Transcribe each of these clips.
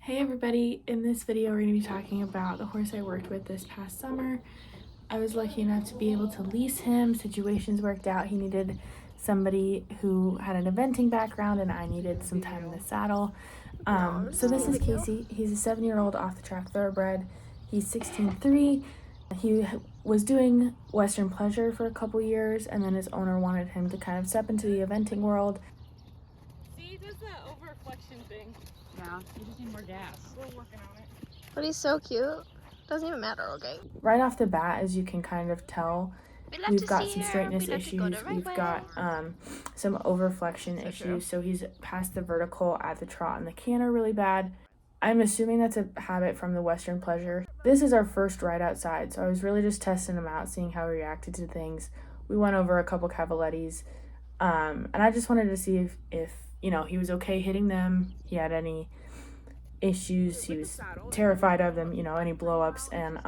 Hey everybody, in this video we're going to be talking about the horse I worked with this past summer. I was lucky enough to be able to lease him. Situations worked out. He needed somebody who had an eventing background and I needed some time in the saddle. So this is Kacey. He's a 7-year-old off-the-track thoroughbred. He's 16.3. He was doing Western Pleasure for a couple years, and then his owner wanted him to kind of step into the eventing world. See, he does that over-reflection thing. Yeah, you just need more gas. We're working on it. But he's so cute. Doesn't even matter, okay? Right off the bat, as you can kind of tell, we've got some straightness issues. We've got some overflexion issues. So he's past the vertical at the trot and the canter really bad. I'm assuming that's a habit from the Western Pleasure. This is our first ride outside, so I was really just testing him out, seeing how he reacted to things. We went over a couple cavalettis, and I just wanted to see if you know, he was okay hitting them. He had any issues. He was terrified of them, you know, any blow-ups, and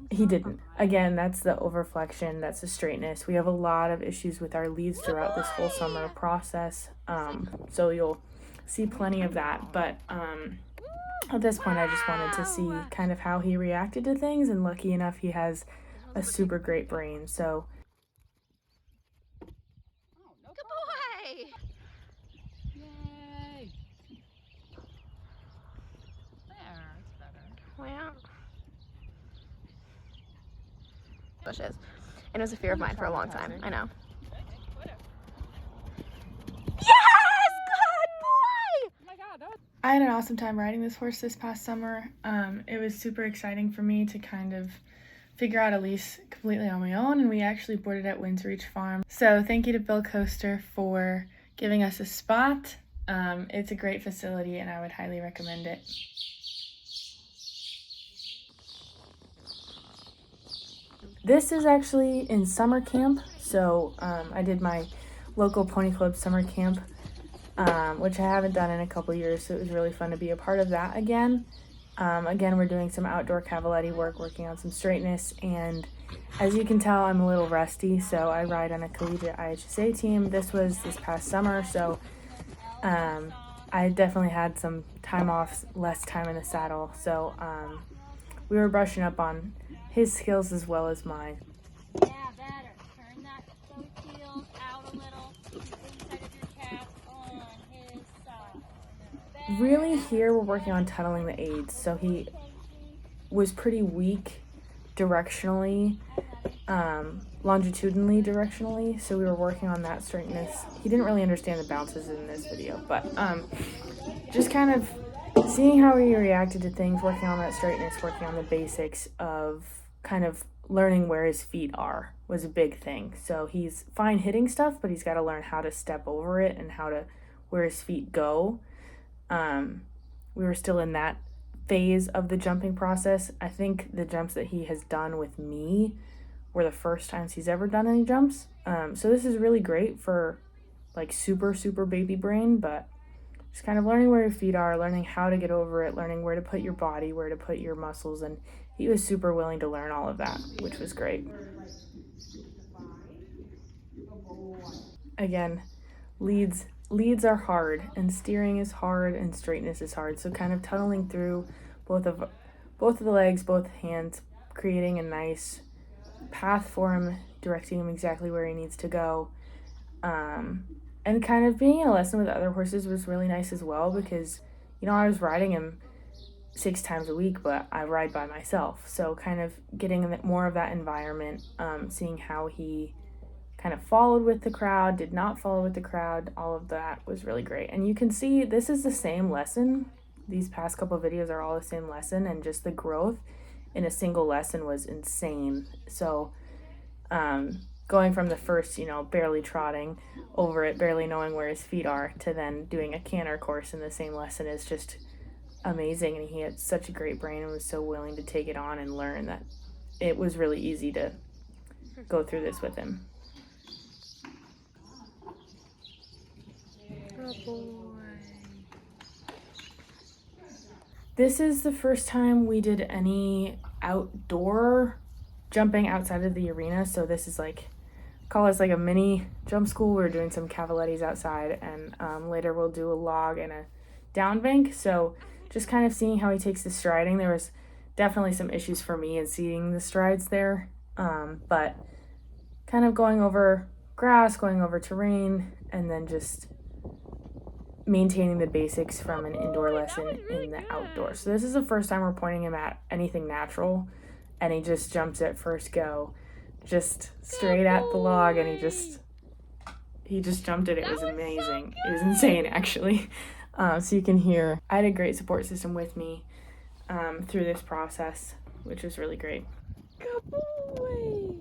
he didn't. Again, that's the overflexion, that's the straightness. We have a lot of issues with our leads throughout this whole summer process, so you'll see plenty of that. But at this point, I just wanted to see kind of how he reacted to things, and lucky enough, he has a super great brain. So Yeah. Bushes. And it was a fear of mine for a long time. I know. Yes! Good boy! Oh my God, that was... I had an awesome time riding this horse this past summer. It was super exciting for me to kind of figure out a lease completely on my own, and we actually boarded at Windsor Reach Farm. So thank you to Bill Coaster for giving us a spot. It's a great facility and I would highly recommend it. This is actually in summer camp, so I did my local pony club summer camp, which I haven't done in a couple years, so it was really fun to be a part of that again. Again, we're doing some outdoor cavaletti work, working on some straightness, and as you can tell, I'm a little rusty, so I ride on a collegiate IHSA team. This was this past summer, so I definitely had some time off, less time in the saddle, so we were brushing up on his skills as well as mine. Yeah, better. Turn that those heels out a little. Keep the inside of your calf on his side. Really, here we're working on tunneling the aids. So he was pretty weak directionally, longitudinally directionally. So we were working on that straightness. He didn't really understand the bounces in this video, but just kind of seeing how he reacted to things, working on that straightness, working on the basics of kind of learning where his feet are was a big thing. So he's fine hitting stuff, but he's got to learn how to step over it and how to, where his feet go. We were still in that phase of the jumping process. I think the jumps that he has done with me were the first times he's ever done any jumps. So this is really great for like super baby brain, but just kind of learning where your feet are, learning how to get over it, learning where to put your body, where to put your muscles, and he was super willing to learn all of that, which was great. Again, leads are hard, and steering is hard, and straightness is hard. So kind of tunneling through both of the legs, both hands, creating a nice path for him, directing him exactly where he needs to go. And kind of being in a lesson with other horses was really nice as well, because, you know, I was riding him 6 times a week, but I ride by myself. So kind of getting more of that environment, seeing how he kind of followed with the crowd, did not follow with the crowd, all of that was really great. And you can see this is the same lesson. These past couple of videos are all the same lesson, and just the growth in a single lesson was insane. So, going from the first, you know, barely trotting over it, barely knowing where his feet are, to then doing a canter course in the same lesson is just amazing. And he had such a great brain and was so willing to take it on and learn that it was really easy to go through this with him. Oh boy. This is the first time we did any outdoor jumping outside of the arena. So this is like, call us like a mini jump school. We're doing some cavalettis outside, and later we'll do a log and a down bank. So just kind of seeing how he takes the striding. There was definitely some issues for me in seeing the strides there, but kind of going over grass, going over terrain, and then just maintaining the basics from an indoor lesson in the outdoor. So this is the first time we're pointing him at anything natural, and he just jumps at first go, just straight at the log, and he just jumped it. It was amazing. It was insane, actually. So you can hear I had a great support system with me through this process, which was really great. Good boy.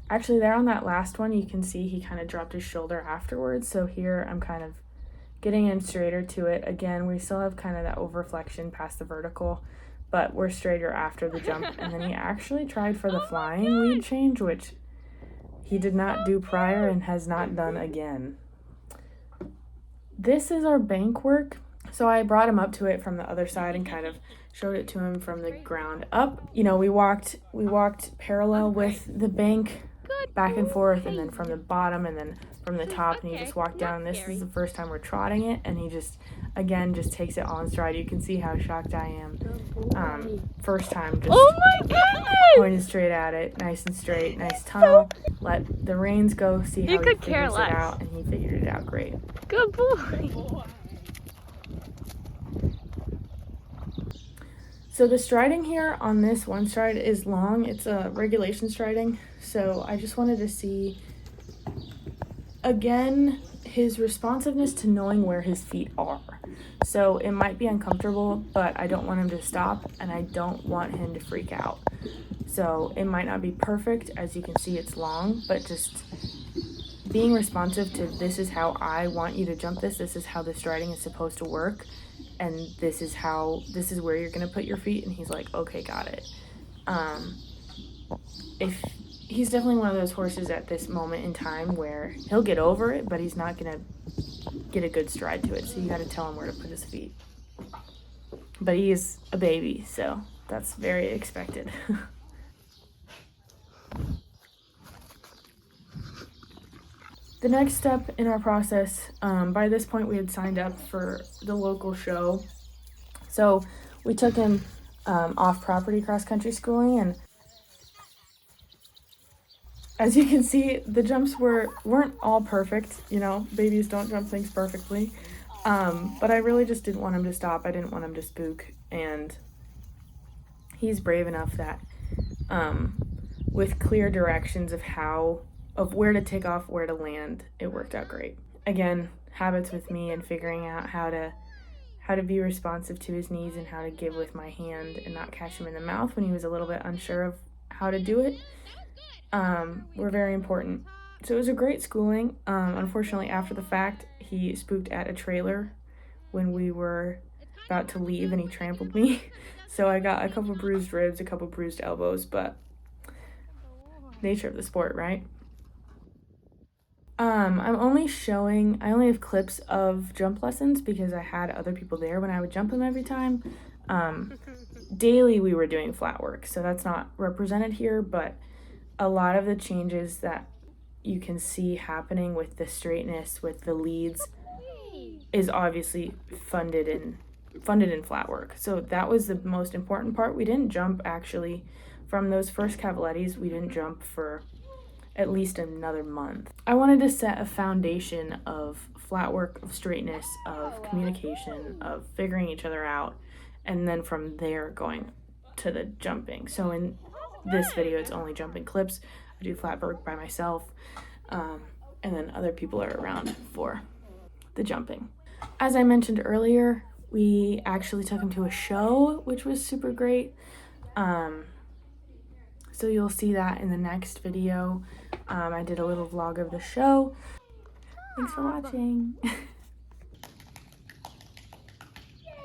Actually, there on that last one, you can see he kind of dropped his shoulder afterwards. So here I'm kind of getting him straighter to it. Again, we still have kind of that overflexion past the vertical, but we're straighter after the jump. And then he actually tried for the flying lead change, which he did not do prior and has not done again. This is our bank work. So I brought him up to it from the other side and kind of showed it to him from the ground up. You know, we walked parallel with the bank, back and forth, and then from the bottom and then from the top, and he just walked down. This is the first time we're trotting it, and he just takes it all in stride. You can see how shocked I am. First time, just Oh my goodness! pointed straight at it, nice and straight, nice tunnel. Let the reins go, see how he could care figures it less. out, and he figured it out great. Good boy. So the striding here on this one stride is long. It's a regulation striding. So I just wanted to see, again, his responsiveness to knowing where his feet are. So it might be uncomfortable, but I don't want him to stop, and I don't want him to freak out. So it might not be perfect. As you can see, it's long, but just being responsive to this is how I want you to jump this. This is how the striding is supposed to work. And this is where you're gonna put your feet. And he's like, okay, got it. If he's definitely one of those horses at this moment in time where he'll get over it, but he's not gonna get a good stride to it. So you gotta tell him where to put his feet. But he is a baby, so that's very expected. The next step in our process, by this point we had signed up for the local show. So we took him off-property cross-country schooling, and as you can see, the jumps weren't all perfect. You know, babies don't jump things perfectly. But I really just didn't want him to stop. I didn't want him to spook, and he's brave enough that with clear directions of where to take off, where to land, it worked out great. Again, habits with me and figuring out how to be responsive to his needs and how to give with my hand and not catch him in the mouth when he was a little bit unsure of how to do it, were very important. So it was a great schooling. Unfortunately, after the fact, he spooked at a trailer when we were about to leave, and he trampled me. So I got a couple bruised ribs, a couple bruised elbows, but nature of the sport, right? I only have clips of jump lessons because I had other people there when I would jump them every time. Daily we were doing flat work, so that's not represented here, but a lot of the changes that you can see happening with the straightness, with the leads, is obviously funded in flat work. So that was the most important part. We didn't jump, actually, from those first cavalettis, we didn't jump for at least another month. I wanted to set a foundation of flat work, of straightness, of communication, of figuring each other out, and then from there going to the jumping. So in this video, it's only jumping clips. I do flat work by myself, and then other people are around for the jumping. As I mentioned earlier, we actually took him to a show, which was super great. So you'll see that in the next video. I did a little vlog of the show. Thanks for watching.